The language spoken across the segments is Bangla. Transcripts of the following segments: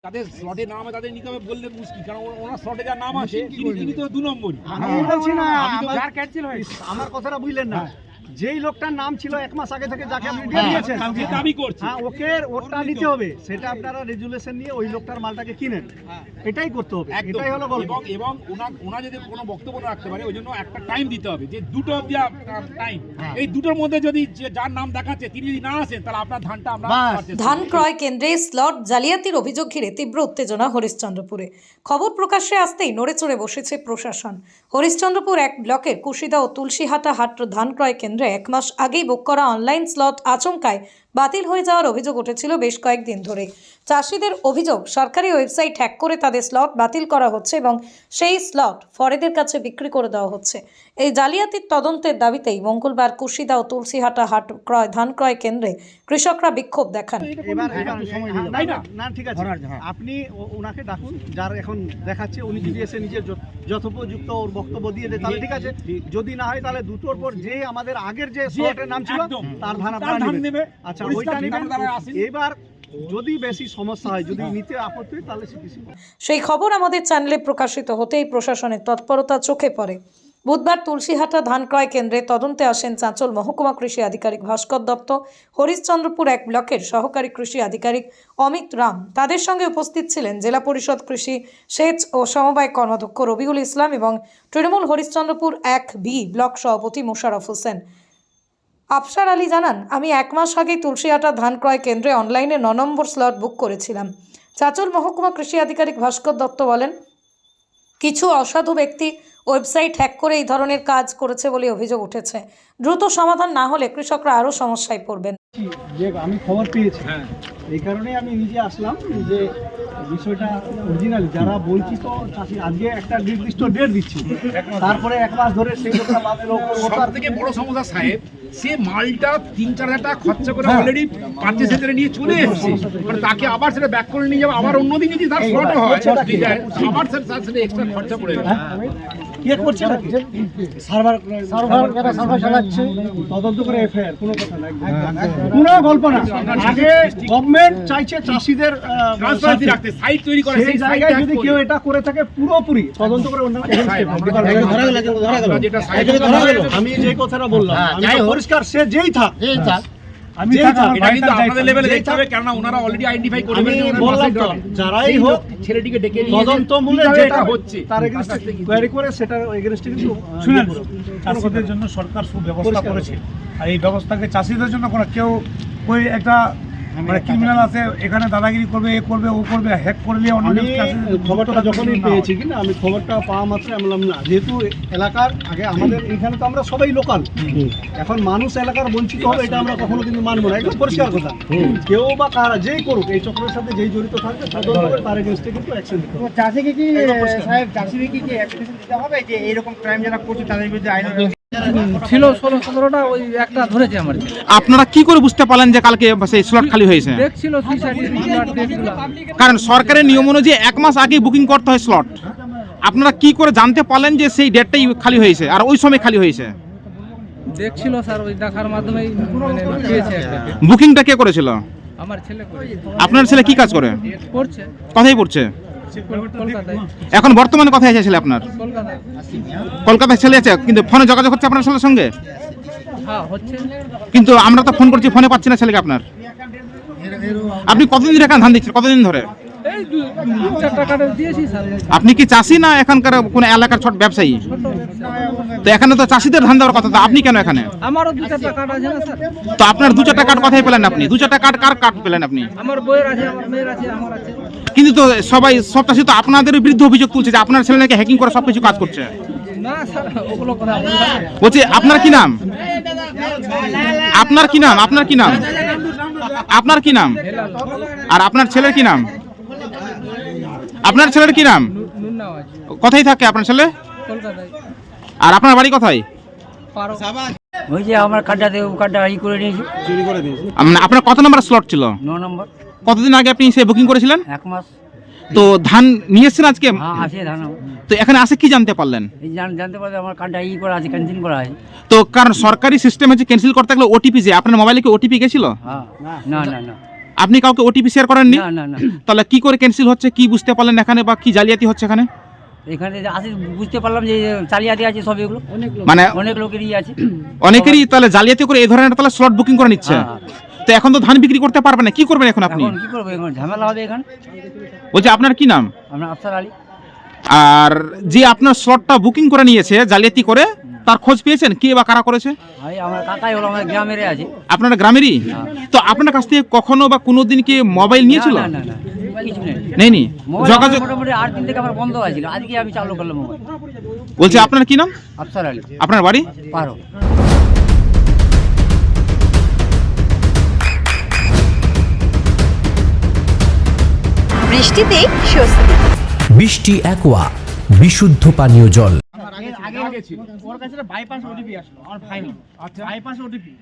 তাদের স্লটে নাম আছে তাদের নিতে হবে বললে মুশকিল, কারণ ওনার স্লটে যার নাম আছে তিনি তো 2 নম্বরই। আমি বলছি না যার ক্যান্সেল হয়েছে, আমার কথাটা বুঝলেন না। যেই লোকটার নাম ছিল 1 মাস আগে থেকে যাকে আপনি দিয়ে দিয়েছেন, যে দাবি করছে হ্যাঁ ওটা নিতে হবে, সেটা আপনারা রেজুলেশন নিয়ে ওই লোকটার মালটাকে কিনেন, এটাই করতে হবে, এটাই হলো গল্প। এবং ওনা যদি কোনো বক্তব্য না রাখতে পারে ওই জন্য একটা টাইম দিতে হবে, যে 2টো অবধি টাইম, এই 2টোর মধ্যে যদি যার নাম দেখাচ্ছে তিনি যদি না আসেন তাহলে আপনার ধানটা আমরা ধান ক্রয় কেন্দ্রে স্লট জালিয়াতির অভিযোগ ঘিরে তীব্র উত্তেজনা হরিশ্চন্দ্রপুরে। খবর প্রকাশ্যে আসতেই নড়েচড়ে বসেছে প্রশাসন। হরিশ্চন্দ্রপুর 1 ব্লকের কুশিদা ও তুলসীহাটা হাট ধান ক্রয় কেন্দ্রে 1 মাস আগেই বুক করা অনলাইন স্লট আচমকায় বাতিল হয়ে যাওয়ার অভিযোগ উঠেছিল বেশ কয়েকদিন ধরে। চাষিদের অভিযোগ, সরকারি ওয়েবসাইট হ্যাক করে তাদের স্লট বাতিল করা হচ্ছে এবং সেই স্লট ফরেদের কাছে বিক্রি করে দেওয়া হচ্ছে। এই জালিয়াতির তদন্তের দাবিতেই মঙ্গলবার কুশিদা ও তুলসীহাটা হাট ধান ক্রয় কেন্দ্রে কৃষকরা বিক্ষোভ দেখান। না ঠিক আছে, আপনি ওনাকে ডাকুন, যার এখন দেখাচ্ছে উনি যদি এসে নিজের যথোপযুক্ত ওর বক্তব্য দিয়ে দেয় তাহলে ঠিক আছে, যদি না হয় তাহলে 2টোর পর যে আমাদের আগের যে স্লটের নাম ছিল তার ধান আপনারা নেবেন। আচ্ছা ওইটা নেবেন। এবার যদি বেশি সমস্যা হয়, যদি নিতে আপত্তি হয় তাহলে সেই খবর আমাদের চ্যানেলে প্রকাশিত হতেই প্রশাসনের তৎপরতা চোখে পড়ে। বুধবার তুলসীহাটা ধান ক্রয় কেন্দ্রে তদন্তে আসেন চাঁচল মহকুমা কৃষি আধিকারিক ভাস্কর দত্ত, হরিশ্চন্দ্রপুর 1 ব্লকের সহকারী কৃষি আধিকারিক অমিত রাম। তাদের সঙ্গে উপস্থিত ছিলেন জেলা পরিষদ কৃষি সেচ ও সমবায় কর্মাধ্যক্ষ রবিউল ইসলাম এবং তৃণমূল হরিশ্চন্দ্রপুর 1B ব্লক সভাপতি মোশাররফ হোসেন। আফসার আলী জানান, আমি 1 মাস আগেই তুলসীহাটা ধান ক্রয় কেন্দ্রে অনলাইনে 9 নম্বর স্লট বুক করেছিলাম। চাঁচল মহকুমা কৃষি আধিকারিক ভাস্কর দত্ত বলেন, কিছু অসাধু ব্যক্তি ওয়েবসাইট হ্যাক করে এই ধরনের কাজ করেছে বলে অভিযোগ উঠেছে। দ্রুত সমাধান না হলে কৃষকরা আরও সমস্যায় পড়বেন। যে আমি খবর পেয়েছি, এই কারণে আমি নিজে আসলাম যে বিষয়টা অরিজিনাল যারা বঞ্চিত চাষি আজকে একটা নির্দিষ্ট ডেট দিচ্ছি, তারপরে 1 মাস ধরে সেই লোকটা বাদের ওপর। সব থেকে বড় সমস্যা সাহেব, সে মালটা 3-4 হাজার টাকা খরচা করে অলরেডি পারচেজ করে নিয়ে চলে এসেছে, মানে তাকে আবার সেটা ব্যাক করে নিয়ে যাবে, আবার অন্যদিন যদি তার ফ্লট হয় আবার সেটা এক্সট্রা খরচা পড়ে যাবে। কে করছে না সার্ভার চালাচ্ছে, তদন্ত করে এফআইআর, কোনো কথা নাই, কোনো গল্প না। আগে গভর্নমেন্ট চাইছে চাষিদের ট্রান্সপারেন্সি রাখতে, সাইট তৈরি করে, সেই জায়গায় যদি কেউ এটা করে থাকে পুরোপুরি তদন্ত করে আমি যে কথাটা বললাম আমি পরিষ্কার, সে যেই থাক আমি এটা কিন্তু আপনাদের লেভেলে দেখতে হবে, কারণ ওনারা অলরেডি আইডেন্টিফাই করে যারাই হোক ছেলেটিকে ডেকে নিয়ে তদন্তমূলক যেটা হচ্ছে তার এগেইনস্টে কোয়ারি করে সেটা এগেইনস্টে কিন্তু শুনেন, চাষিদের জন্য সরকার সুব্যবস্থা করেছে, আর এই ব্যবস্থাকে চাষিদের জন্য কোনো কেউ ওই একটা মানে ক্রিমিনাল আছে এখানে দাদাগিরি করবে, এ করবে, ও করবে, হ্যাক করলে আমি খবরটা যখনই পেয়েছি কিনা আমি খবরটা পাওয়া মাত্র আমি বললাম না, যেহেতু এলাকার আগে আমাদের এইখানে তো আমরা সবাই লোকাল, এখন মানুষ এলাকার বঞ্চিত হবে এটা আমরা কখনো কিন্তু মানবো না, একদম পরিষ্কার কথা। কেউ বা কারা যেই করুক এই চক্রের সাথে যেই জড়িত থাকবে তদন্ত করে তার এগেইনস্টে কিন্তু অ্যাকশন দিতে হবে। চাষিকে কি সাহেব চাষিকে কি অ্যাপ্লিকেশন দিতে হবে যে এরকম ক্রাইম যারা করছে তাদের বিরুদ্ধে আইন ছিল 16-17টা, ওই একটা ধরেছে আমার। আপনারা কি করে বুঝতে পারলেন যে কালকে সেই স্লট খালি হয়েছে? দেখছিল কারণ সরকারের নিয়ম অনুযায়ী 1 মাস আগে বুকিং করতে হয় স্লট। আপনারা কি করে জানতে পারলেন যে সেই ডেটটাই খালি হয়েছে আর ওই সময় খালি হয়েছে? দেখছিল স্যার, ওই দেখার মাধ্যমে পেয়েছে। বুকিংটা কে করেছিল? আমার ছেলে করে। আপনার ছেলে কি কাজ করে? পড়ছে। কোথায় পড়ছে? কলকাতায়। এখন বর্তমানে কোথায় আছে ছেলে আপনার? কলকাতায়। কলকাতায় ছেলে আছে, কিন্তু ফোনে যোগাযোগ হচ্ছে আপনার ছেলের সঙ্গে? হ্যাঁ হচ্ছে। কিন্তু আমরা তো ফোন করছি, ফোনে পাচ্ছি না ছেলেকে আপনার। আপনি কতদিন ধরে এখানে ধান দিচ্ছেন, কতদিন ধরে? এই 2-4 টাকা দিয়েছি স্যার। আপনি কি চাষি না এখানকার কোন এলাকার ছোট ব্যবসায়ী? তো এখানে তো চাষিদের ধান দেওয়ার কথা, তো আপনি কেন এখানে? আমারও 2-4 টাকা আছে না স্যার। তো আপনার 2-4 টাকার কথাই পেলেন আপনি? 2-4 টাকার কার কাট পেলেন আপনি? আমার বইয়ের আছে, আমার মেয়ের আছে, আমার আছে। কিন্তু তো সব চাষি তো আপনাদের বিরুদ্ধে অভিযোগ তুলছে যে আপনার ছেলে নাকি হ্যাকিং করে সবকিছু কাজ করছে। না স্যার, ওগুলো কথা বলছি আপনার কি নাম? আপনার কি নাম? আপনার কি নাম? আপনার কি নাম? আর আপনার ছেলের কি নাম? আপনার ছেলের কি নাম? কোথায় থাকে আপনার ছেলে? কলকাতায়। আর আপনার বাড়ি কোথায়? ওই যে আমার কার্ডটা ই করে নিয়েছি, চুরি করে দিয়েছি। আপনার কত নম্বর স্লট ছিল? 9 নম্বর। কতদিন আগে আপনি সে বুকিং করেছিলেন? 1 মাস। তো ধান নিয়ে এসেছেন আজকে? হ্যাঁ আছে ধান। তো এখানে আসে কি জানতে পারলেন? এই জানতে পারলে আমার কার্ডটা ই করা আছে, ক্যান্সেল করা আছে। তো কারণ সরকারি সিস্টেম হচ্ছে ক্যান্সেল করতে গেলে ওটিপি, যে আপনার মোবাইলে কি ওটিপি গেছিল? হ্যাঁ। না না না। আপনি কাউকে ওটিপি শেয়ার করেননি? না না না তাহলে কি করে ক্যান্সেল হচ্ছে, কি বুঝতে পারলেন এখানে, বা কি জালিয়াতি হচ্ছে এখানে? এখানে যে আসি বুঝতে পারলাম যে চালিয়াতি আছে সব, এগুলো মানে অনেক লোকেরই আছে। অনেকেরই তাহলে জালিয়াতি করে এই ধরনের তাহলে স্লট বুকিং করে নিচ্ছে। হ্যাঁ। তো এখন তো ধান বিক্রি করতে পারবেন না, কি করবেন এখন আপনি? এখন কি করবো, এখন ঝামেলা হবে এখানে। বলছি আপনার কি নাম? আমরা আফসার আলী। আর যে আপনার স্লটটা বুকিং করে নিয়েছে জালিয়াতি করে, তার খোঁজ পেয়েছেন কে বা কারা করেছে? ভাই আমার কাকাই হলো, আমাদের গ্রামের আছে। আপনার গ্রামেরই? তো আপনার কাছ থেকে কখনো বা কোনোদিন কি মোবাইল নিয়েছিল? না না না কিছু নেই। নেইনি মোবাইল যোগাযোগ? মোটামুটি 8 দিন থেকে আমার বন্ধ হয়েছিল, আজকে আমি চালু করলাম মোবাইল। বলছি আপনার কি নাম? আফসার আলী। আপনার বাড়ি? পারো। বৃষ্টিতেই স্বস্তি। বৃষ্টি অ্যাকোয়া বিশুদ্ধ পানীয় জল। আগে ছিল। ওর কাছে বাইপাস ওটিপি আসলো, আমার ভাই বাইপাস ওটিপি,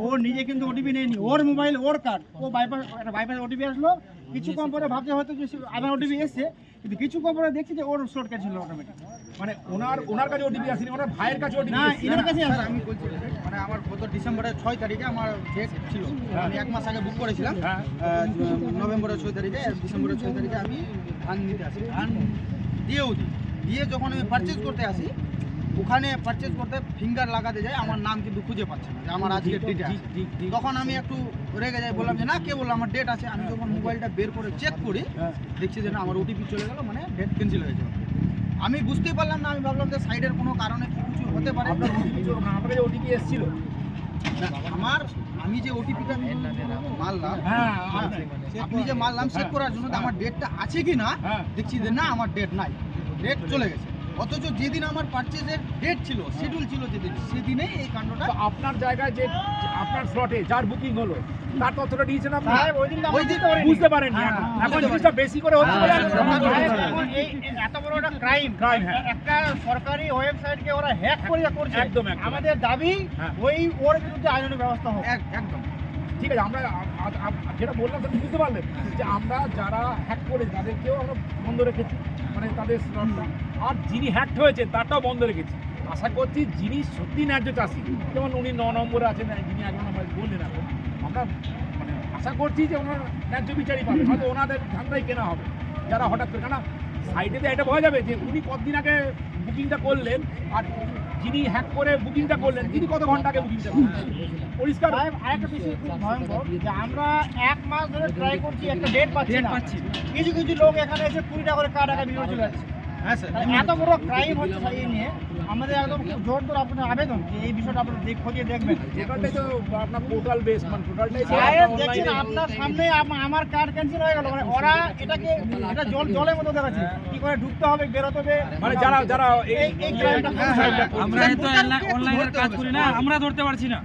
ও নিজে কিন্তু ওটিপি নেয়নি, ওর মোবাইল ওর কার্ড, ও বাইপাস ওটিপি আসলো। কিছুক্ষণ পরে ভাবছে হয়তো যে আমার ওটিপি এসছে, কিন্তু কিছুক্ষণ পরে দেখছি যে ওর শর্ট ক্যান্সেল অটোমেটিক। মানে ওনার কাছে ওটিপি আসেনি, ওনার ভাইয়ের কাছে ওটিপি না, এসেছে। এনার কাছে আসে। আমি বলছি মানে আমার গত ডিসেম্বরের 6 তারিখে আমার ডেট ছিল, আমি 1 মাস আগে বুক করেছিলাম। হ্যাঁ। নভেম্বরের 6 তারিখে, ডিসেম্বরের 6 তারিখে আমি ধান নিতে আসি, ধান দিয়েও দিই। দিয়ে যখন আমি পারচেজ করতে আসি, ওখানে পারচেজ করতে ফিঙ্গার লাগাতে যাই, আমার নাম কিন্তু খুঁজে পাচ্ছে না যে আমার আজকের ডেট আছে। তখন আমি একটু রেগে যাই, বললাম যে না, কে বললো আমার ডেট আছে। আমি যখন মোবাইলটা বের করে চেক করি, দেখছি যে না, আমার ওটিপি চলে গেল, মানে ডেট ক্যান্সেল হয়ে যাবে। আমি বুঝতেই পারলাম না, আমি ভাবলাম যে সাইডের কোনো কারণে কিছু হতে পারে। আপনার কাছে ওটিপি এসেছিল? আমি যে ওটিপিটা মারলাম, হ্যাঁ, আপনি যে মারলাম চেক করার জন্য যে আমার ডেটটা আছে কি না, হ্যাঁ। দেখছি যে না, আমার ডেট নাই, ডেট চলে গেছে। অথচ যেদিন আমার পারচেজের ডেট ছিল, শিডিউল ছিল যেদিন, সেদিনে এই কাণ্ডটা। তো আপনার জায়গায় যে আপনার স্লটে যার বুকিং হলো, তার তথ্যটা দিয়েছেন আপনি? সাহেব, ওই দিন তো আমরা ওই দিন বুঝতে পারেননি হ্যাঁ, এখন। বুঝতে এখন পারিনি। জিনিসটা বেশি করে হচ্ছে বলে এখন সাহেব, এখন এই এত বড় একটা ক্রাইম, হ্যাঁ। একটা সরকারি ওয়েবসাইটকে ওরা হ্যাক করে করছে। একদম। আমাদের দাবি হ্যাঁ। ওর বিরুদ্ধে আইনি ব্যবস্থা হোক। একদম ঠিক আছে, আমরা যেটা বললাম সেটা বুঝতে পারলেন যে আমরা যারা হ্যাক করে তাদেরকেও আমরা বন্ধ রেখেছি, মানে তাদের স্লটটা। আর যিনি হ্যাকড হয়েছে তারটাও বন্ধ রেখেছি। আশা করছি যিনি সত্যি ন্যায্য চাষি, যেমন উনি 9 নম্বরে আছেন, যিনি 11 নম্বরে বললেন, এখন আমরা মানে আশা করছি যে ওনার ন্যায্য বিচারই পাবেন, হয়তো ওনাদের ধানটাই কেনা হবে। যারা হঠাৎ করে, কেন সাইডে তো এটা বোঝা যাবে যে উনি কতদিন আগে বুকিংটা করলেন, আর যিনি হ্যাক করে বুকিংটা করলেন তিনি কত ঘন্টা আগে বুকিংটা করলেন, পরিষ্কার। সাহেব, আরেকটা বিষয় খুব ভয়ঙ্কর যে আমরা 1 মাস ধরে ট্রাই করছি, একটা ডেট পাচ্ছি না। কিছু কিছু লোক এখানে এসে 20 টাকা করে কার্ড টাকা বিল চলে যাচ্ছে। হ্যাঁ স্যার। এত বড় ক্রাইম হচ্ছে এই নিয়ে আমাদের একদম জোরদার আপনার আবেদন যে এই বিষয়টা আপনারা খতিয়ে দেখবেন। যেটাই তো আপনার পোর্টাল বেস, মানে পোর্টালটাই সাহেব, দেখছেন আপনার সামনে আমার কার্ড ক্যান্সেল হয়ে গেল, মানে ওরা এটাকে এটা জলের মতো দেখাচ্ছে, কি করে ঢুকতে হবে, বেরোতে হবে, মানে যারা এই ক্রাইমটা আমরা তো অনলাইনের কাজ করি না, আমরা ধরতে পারছি না।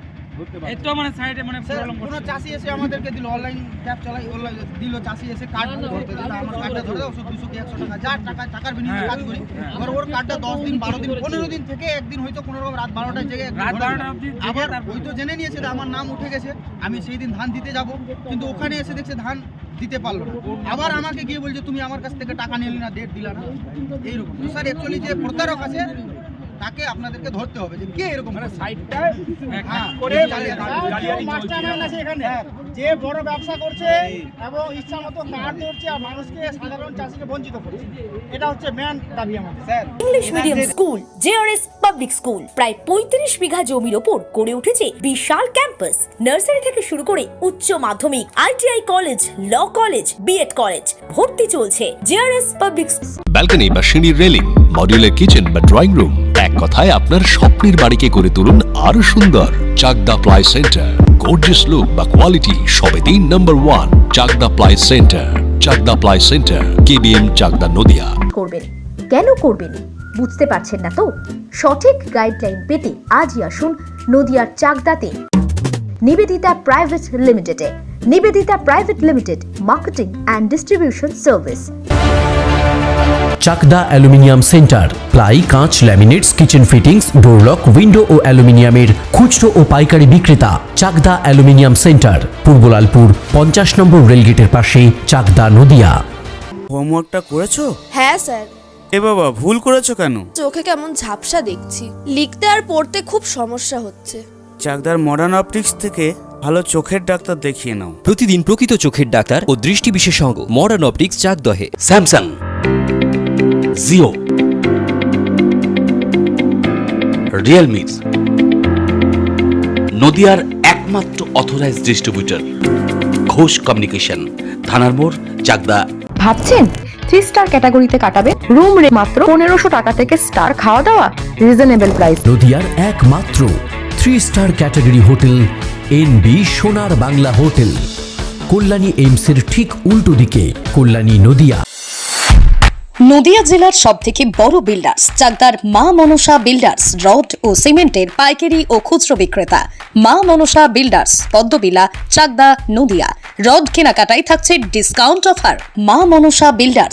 এই তো মানে সাইডে মানে স্যার, প্রবলেম কোনো করছে। চাষি এসে আমাদেরকে দিল, অনলাইন ক্যাব চালাই, অনলাইন দিল, চাষি এসে কার্ড ধরতে দিল, আমার কার্ডটা ধরে দাও, 200 কি 100 টাকা, যার টাকার বিনিময়ে কাজ করি। এবার ওর কার্ডটা 10 দিন 12 দিন 15 দিন থেকে একদিন হয়তো কোনো রকম রাত 12টায় জেগে রাত 12টা অবধি জেগে আবার তারপর- ওই তো জেনে নিয়েছে যে আমার নাম উঠে গেছে, আমি সেই দিন ধান দিতে যাব, কিন্তু ওখানে এসে দেখছে ধান দিতে পারলো না। আবার আমাকে গিয়ে বলছে তুমি আমার কাছ থেকে টাকা নিলি না, ডেট দিলা না, এইরকম। তো স্যার, অ্যাকচুয়ালি যে প্রতারক আছে তাকে আপনাদেরকে ধরতে হবে যে কে এরকম মানে করে। সাইডটায় হ্যাঁ, করে কেউ মাস্টারমাইন্ড আছে এখানে, যে বড় ব্যবসা করছে এবং ইচ্ছা মতো কার্ড ধরছে আর মানুষকে, সাধারণ চাষিকে বঞ্চিত করছে। এটা হচ্ছে মেন দাবি আমাদের। Sir, English medium school JRS public school প্রায় 35 বিঘা জমির ওপর গড়ে উঠেছে বিশাল ক্যাম্পাস। নার্সারি থেকে শুরু করে উচ্চ মাধ্যমিক, ITI college, law college, BEd college, ভর্তি চলছে। জেআরএস পাবলিক ব্যালকনি বা সিঁড়ির রেলিং, মডিউলার কিচেন বা ড্রয়িং রুম, এক কথায় আপনার স্বপ্নের বাড়িকে করে তুলুন আরো সুন্দর। Chakdah ply centre, gorgeous look বা কোয়ালিটি সবে 3 number 1 Chakdah ply centre. Chakdah ply centre, KBM, Chakdah, Nadia. করবেন। কেন করবেন বুঝতে পারছেন না তো? সঠিক গাইডলাইন পেতে আজই আসুন নদিয়ার চাকদাতে নিবেদিতা প্রাইভেট লিমিটেডে। Nivedita private limited, marketing and distribution service. Chakda aluminium centre, ply, কাঁচ, laminates, kitchen fittings, door lock, window ও অ্যালুমিনিয়ামের খুচরো ও পাইকারি বিক্রেতা। Chakda aluminium centre, Purbalalpur 50 number রেলগেটের পাশে, চাকদা, নদিয়া। হোমওয়ার্কটা করেছো? হ্যাঁ স্যার। এ বাবা, ভুল করেছো কেন? চোখে কেমন ঝাপসা দেখছি, লিখতে আর পড়তে খুব সমস্যা হচ্ছে। চাকদার মডার্ন অপটিক্স থেকে ভালো চোখের ডাক্তার দেখিয়ে নাও। প্রতিদিন প্রকৃত চোখের ডাক্তার ও দৃষ্টি বিশেষজ্ঞ মডার্ন অপটিক্স চাকদহে। স্যামসাং, জিও, রিয়েলমি, নদিয়ার একমাত্র অথরাইজড ডিস্ট্রিবিউটর ঘোষ কমিউনিকেশন, থানার মোড়, চাকদা। ভাবছেন 3 স্টার ক্যাটাগরিতে কাটাবে? রুম রে মাত্র 1500 টাকা থেকে স্টার, খাওয়া দাওয়া রিজনেবল প্রাইস। নদিয়ার একমাত্র 3 স্টার ক্যাটাগরি হোটেল এনবি সোনার বাংলা হোটেল, কল্যাণী এইমসের ঠিক উল্টো দিকে, কল্যাণী, নদিয়া। নদিয়া জেলার সবথেকে বড় বিল্ডার্স চাকদার মা মনসা বিল্ডার্স, রড ও সিমেন্টের পাইকারি ও খুচরো বিক্রেতা। মা মনসা বিল্ডার্স, পদ্মবিলা, চাকদা, নদিয়া। রড কেনাকাটায় থাকছে ডিসকাউন্ট অফার। মা মনসা বিল্ডার্স,